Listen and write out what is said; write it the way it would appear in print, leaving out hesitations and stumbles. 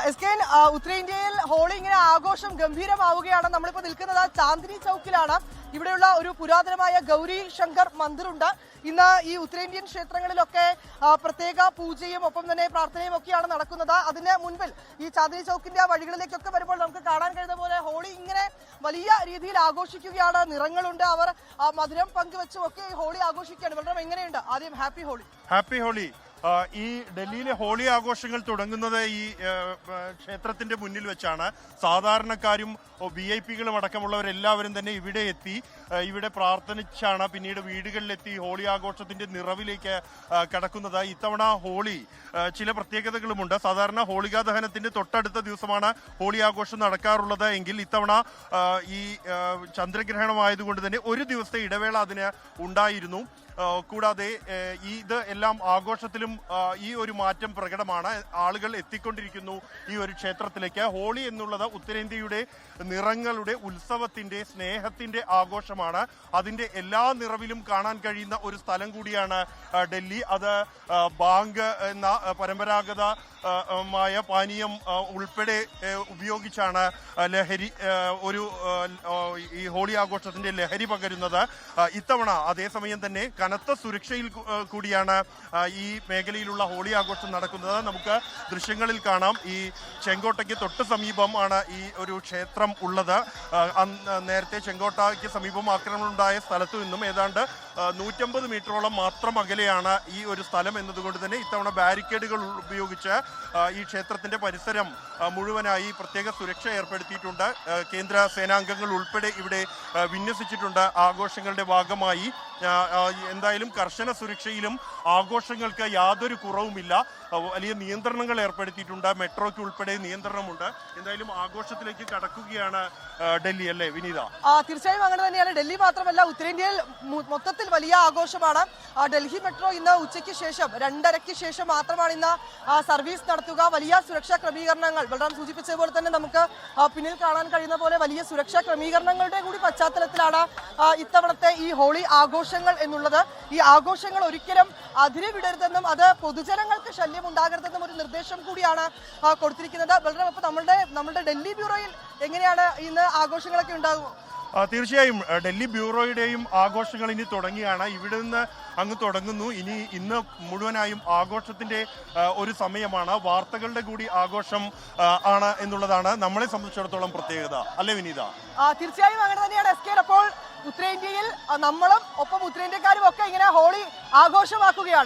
എസ്കെൻ ഉത്തരേന്ത്യയിൽ ഹോളി ഇങ്ങനെ ആഘോഷം ഗംഭീരമാവുകയാണ്. നമ്മളിപ്പോൾ നിൽക്കുന്നത് ചാന്ദിനി ചൗക്കിലാണ്. ഇവിടെയുള്ള ഒരു പുരാതനമായ ഗൗരി ശങ്കർ മന്ദിറുണ്ട്. ഇന്ന് ഈ ഉത്തരേന്ത്യൻ ക്ഷേത്രങ്ങളിലൊക്കെ പ്രത്യേക പൂജയും ഒപ്പം തന്നെ പ്രാർത്ഥനയും ഒക്കെയാണ് നടക്കുന്നത്. അതിന് മുൻപിൽ ഈ ചാന്ദിനി ചൗക്കിന്റെ വഴികളിലേക്കൊക്കെ വരുമ്പോൾ നമുക്ക് കാണാൻ കഴിയുന്ന പോലെ ഹോളി ഇങ്ങനെ വലിയ രീതിയിൽ ആഘോഷിക്കുകയാണ്. നിറങ്ങളുണ്ട്, അവർ മധുരം പങ്കുവെച്ചും ഒക്കെ ഹോളി ആഘോഷിക്കുകയാണ്. വളരെ എങ്ങനെയുണ്ട്? ആദ്യം ഹാപ്പി ഹോളി. Happy holy. ഈ ഡൽഹിയിലെ ഹോളി ആഘോഷങ്ങൾ തുടങ്ങുന്നത് ഈ ക്ഷേത്രത്തിന്റെ മുന്നിൽ വെച്ചാണ്. സാധാരണക്കാരും VIP-കളും അടക്കമുള്ളവരെല്ലാവരും തന്നെ ഇവിടെ എത്തി ഇവിടെ പ്രാർത്ഥിച്ചാണ് പിന്നീട് വീടുകളിലെത്തി ഹോളി ആഘോഷത്തിന്റെ നിറവിലേക്ക് കടക്കുന്നത്. ഇത്തവണ ഹോളി ചില പ്രത്യേകതകളുമുണ്ട്. സാധാരണ ഹോളികാ ദഹനത്തിന്റെ തൊട്ടടുത്ത ദിവസമാണ് ഹോളി ആഘോഷം നടക്കാറുള്ളത് എങ്കിൽ ഇത്തവണ ഈ ചന്ദ്രഗ്രഹണമായതുകൊണ്ട് തന്നെ ഒരു ദിവസത്തെ ഇടവേള അതിന് ഉണ്ടായിരുന്നു. കൂടാതെ ഇത് എല്ലാം ആഘോഷത്തിലും ഈ ഒരു മാറ്റം പ്രകടമാണ്. ആളുകൾ എത്തിക്കൊണ്ടിരിക്കുന്നു ഈ ഒരു ക്ഷേത്രത്തിലേക്ക്. ഹോളി എന്നുള്ളത് ഉത്തരേന്ത്യയുടെ നിറങ്ങളുടെ ഉത്സവത്തിന്റെ സ്നേഹത്തിന്റെ ആഘോഷമാണ്. അതിന്റെ എല്ലാ നിറവിലും കാണാൻ കഴിയുന്ന ഒരു സ്ഥലം കൂടിയാണ് ഡൽഹി. അത് ബാങ്ക് എന്ന പരമ്പരാഗത മായ പാനീയം ഉൾപ്പെടെ ഉപയോഗിച്ചാണ് ലഹരി ഈ ഹോളി ആഘോഷത്തിന്റെ ലഹരി പകരുന്നത്. ഇത്തവണ അതേസമയം തന്നെ കനത്ത സുരക്ഷയിൽ കൂടിയാണ് ഈ മേഖലയിലുള്ള ഹോളി ആഘോഷം നടക്കുന്നത്. നമുക്ക് ദൃശ്യങ്ങളിൽ കാണാം. ഈ ചെങ്കോട്ടയ്ക്ക് തൊട്ട് സമീപമാണ് ഈ ഒരു ക്ഷേത്രം ഉള്ളത്. നേരത്തെ ചെങ്കോട്ടയ്ക്ക് സമീപം ആക്രമണമുണ്ടായ സ്ഥലത്തു നിന്നും ഏതാണ്ട് 150 മീറ്ററോളം മാത്രം അകലെയാണ് ഈ ഒരു സ്ഥലം എന്നതുകൊണ്ട് തന്നെ ഇത്തവണ ബാരിക്കേഡുകൾ ഉപയോഗിച്ച് ഈ ക്ഷേത്രത്തിന്റെ പരിസരം മുഴുവനായി പ്രത്യേക സുരക്ഷ ഏർപ്പെടുത്തിയിട്ടുണ്ട്. കേന്ദ്ര സേനാംഗങ്ങൾ ഉൾപ്പെടെ ഇവിടെ വിന്യസിച്ചിട്ടുണ്ട് ആഘോഷങ്ങളുടെ ഭാഗമായി. എന്തായാലും കർശന സുരക്ഷയിലും ആഘോഷങ്ങൾക്ക് യാതൊരു കുറവുമില്ല. വലിയ നിയന്ത്രണങ്ങൾ ഏർപ്പെടുത്തിയിട്ടുണ്ട്. മെട്രോയ്ക്ക് ഉൾപ്പെടെ നിയന്ത്രണമുണ്ട്. എന്തായാലും ആഘോഷത്തിലേക്ക് കടക്കുകയാണ് ഡൽഹി, അല്ലേ വിനീത? തീർച്ചയായും അങ്ങനെ തന്നെയാണ്. ഡൽഹി മാത്രമല്ല, ഉത്തരേന്ത്യയിൽ മൊത്തത്തിൽ വലിയ ആഘോഷമാണ്. ഡൽഹി മെട്രോ ഇന്ന് ഉച്ചയ്ക്ക് ശേഷം 2:30-ക്ക് ശേഷം മാത്രമാണ് ഇന്ന് സർവീസ് നടത്തുക. വലിയ സുരക്ഷാ ക്രമീകരണങ്ങൾ ബലറാം സൂചിപ്പിച്ചതുപോലെ തന്നെ നമുക്ക് പിന്നിൽ കാണാൻ കഴിയുന്ന പോലെ വലിയ സുരക്ഷാ ക്രമീകരണങ്ങളുടെ കൂടി പശ്ചാത്തലത്തിലാണ് ഇത്തവണത്തെ ഈ ഹോളി ആഘോഷങ്ങൾ എന്നുള്ളത്. ഈ ആഘോഷങ്ങൾ ഒരിക്കലും അതിരുവിടരുതെന്നും അത് പൊതുജനങ്ങൾക്ക് ശല്യം ഉണ്ടാകരുതെന്നും ഒരു നിർദ്ദേശം കൂടിയാണ് കൊടുത്തിരിക്കുന്നത്. ബലറാം, ഇപ്പൊ നമ്മളുടെ ഡൽഹി ബ്യൂറോയിൽ എങ്ങനെയാണ് ഇന്ന് ആഘോഷങ്ങളൊക്കെ ഉണ്ടാകുമോ? തീർച്ചയായും ഡൽഹി ബ്യൂറോയുടെയും ആഘോഷങ്ങൾ ഇനി തുടങ്ങിയാണ്. ഇവിടെ നിന്ന് അങ്ങ് തുടങ്ങുന്നു. ഇന്ന് മുഴുവനായും ആഘോഷത്തിന്റെ ഒരു സമയമാണ്. വാർത്തകളുടെ കൂടി ആഘോഷം ആണ് എന്നുള്ളതാണ് നമ്മളെ സംബന്ധിച്ചിടത്തോളം പ്രത്യേകത, അല്ലേ വിനീത? തീർച്ചയായും അങ്ങനെ തന്നെയാണ് എസ്കേൻ. അപ്പോൾ ഉത്തരേന്ത്യയിൽ നമ്മളും ഒപ്പം ഉത്തരേന്ത്യക്കാരും ഒക്കെ ഇങ്ങനെ ഹോളി ആഘോഷമാക്കുകയാണ്.